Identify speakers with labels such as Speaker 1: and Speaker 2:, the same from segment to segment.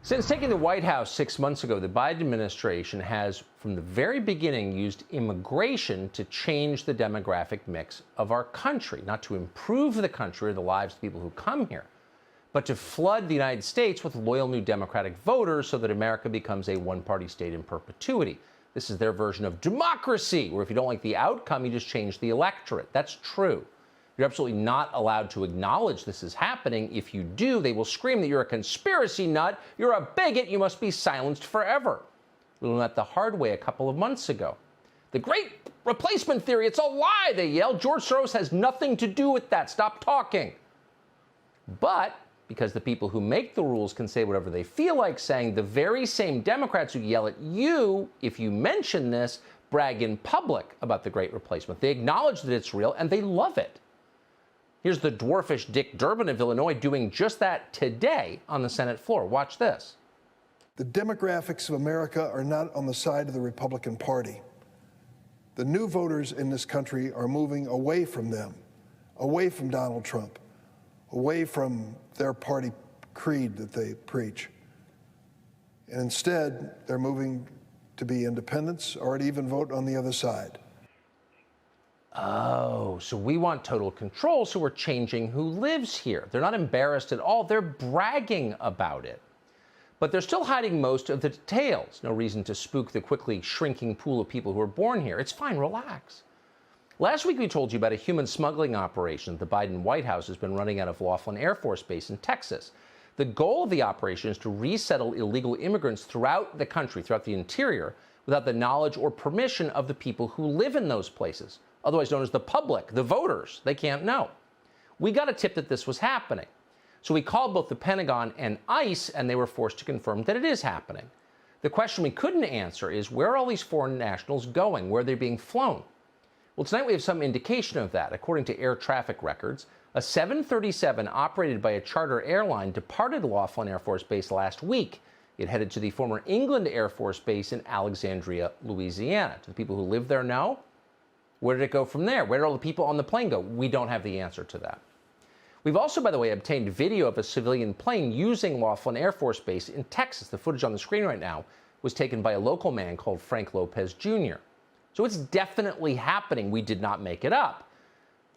Speaker 1: Since taking the White House 6 months ago, the Biden administration has, from the very beginning, used immigration to change the demographic mix of our country, not to improve the country or the lives of people who come here, but to flood the United States with loyal new Democratic voters so that America becomes a one-party state in perpetuity. This is their version of democracy, where if you don't like the outcome, you just change the electorate. That's true. You're absolutely not allowed to acknowledge this is happening. If you do, they will scream that you're a conspiracy nut, you're a bigot, you must be silenced forever. We learned that the hard way a couple of months ago. The great replacement theory, it's a lie, they yelled. George Soros has nothing to do with that. Stop talking. But because the people who make the rules can say whatever they feel like saying, the very same Democrats who yell at you if you mention this brag in public about the great replacement. They acknowledge that it's real and they love it. Here's the dwarfish Dick Durbin of Illinois doing just that today on the Senate floor. Watch this.
Speaker 2: The demographics of America are not on the side of the Republican Party. The new voters in this country are moving away from them, away from Donald Trump, away from their party creed that they preach. And instead, they're moving to be independents or to even vote on the other side.
Speaker 1: Oh, so we want total control, so we're changing who lives here. They're not embarrassed at all. They're bragging about it. But they're still hiding most of the details. No reason to spook the quickly shrinking pool of people who are born here. It's fine, relax. Last week, we told you about a human smuggling operation the Biden White House has been running out of Laughlin Air Force Base in Texas. The goal of the operation is to resettle illegal immigrants throughout the country, throughout the interior, without the knowledge or permission of the people who live in those places, otherwise known as the public, the voters. They can't know. We got a tip that this was happening. So we called both the Pentagon and ICE, and they were forced to confirm that it is happening. The question we couldn't answer is, where are all these foreign nationals going? Where are they being flown? Well, tonight we have some indication of that. According to air traffic records, a 737 operated by a charter airline departed Laughlin Air Force Base last week. It headed to the former England Air Force Base in Alexandria, Louisiana. Do the people who live there know? Where did it go from there? Where did all the people on the plane go? We don't have the answer to that. We've also, by the way, obtained video of a civilian plane using Laughlin Air Force Base in Texas. The footage on the screen right now was taken by a local man called Frank Lopez Jr. So it's definitely happening. We did not make it up.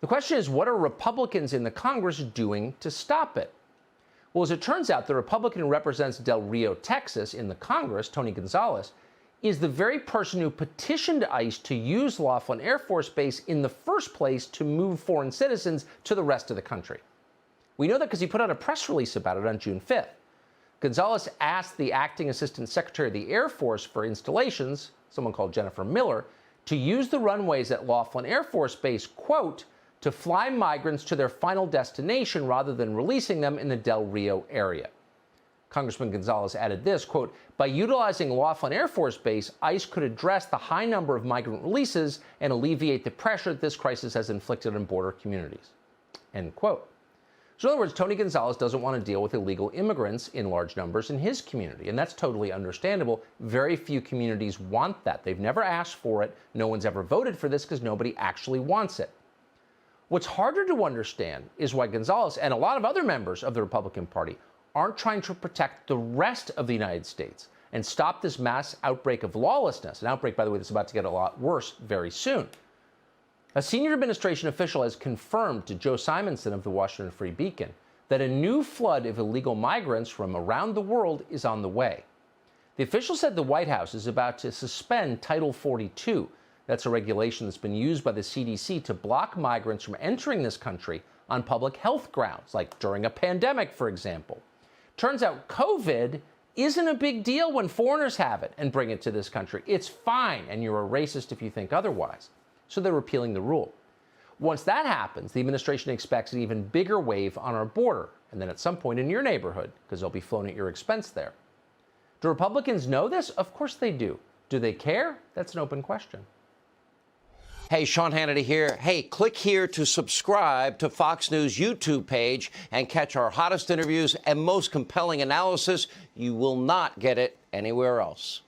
Speaker 1: The question is, what are Republicans in the Congress doing to stop it? Well, as it turns out, the Republican who represents Del Rio, Texas, in the Congress, Tony Gonzalez, is the very person who petitioned ICE to use Laughlin Air Force Base in the first place to move foreign citizens to the rest of the country. We know that because he put out a press release about it on June 5th. Gonzalez asked the acting assistant secretary of the Air Force for installations, someone called Jennifer Miller, to use the runways at Laughlin Air Force Base, quote, to fly migrants to their final destination rather than releasing them in the Del Rio area. Congressman Gonzalez added this, quote, by utilizing Laughlin Air Force Base, ICE could address the high number of migrant releases and alleviate the pressure that this crisis has inflicted on border communities, end quote. So in other words, Tony Gonzalez doesn't want to deal with illegal immigrants in large numbers in his community, and that's totally understandable. Very few communities want that. They've never asked for it. No one's ever voted for this because nobody actually wants it. What's harder to understand is why Gonzalez and a lot of other members of the Republican Party aren't trying to protect the rest of the United States and stop this mass outbreak of lawlessness, an outbreak, by the way, that's about to get a lot worse very soon. A senior administration official has confirmed to Joe Simonson of the Washington Free Beacon that a new flood of illegal migrants from around the world is on the way. The official said the White House is about to suspend Title 42. That's a regulation that's been used by the CDC to block migrants from entering this country on public health grounds, like during a pandemic, for example. Turns out COVID isn't a big deal when foreigners have it and bring it to this country. It's fine, and you're a racist if you think otherwise. So they're repealing the rule. Once that happens, the administration expects an even bigger wave on our border, and then at some point in your neighborhood, because they'll be flown at your expense there. Do Republicans know this? Of course they do. Do they care? That's an open question.
Speaker 3: Hey, Sean Hannity here. Hey, click here to subscribe to Fox News YouTube page and catch our hottest interviews and most compelling analysis. You will not get it anywhere else.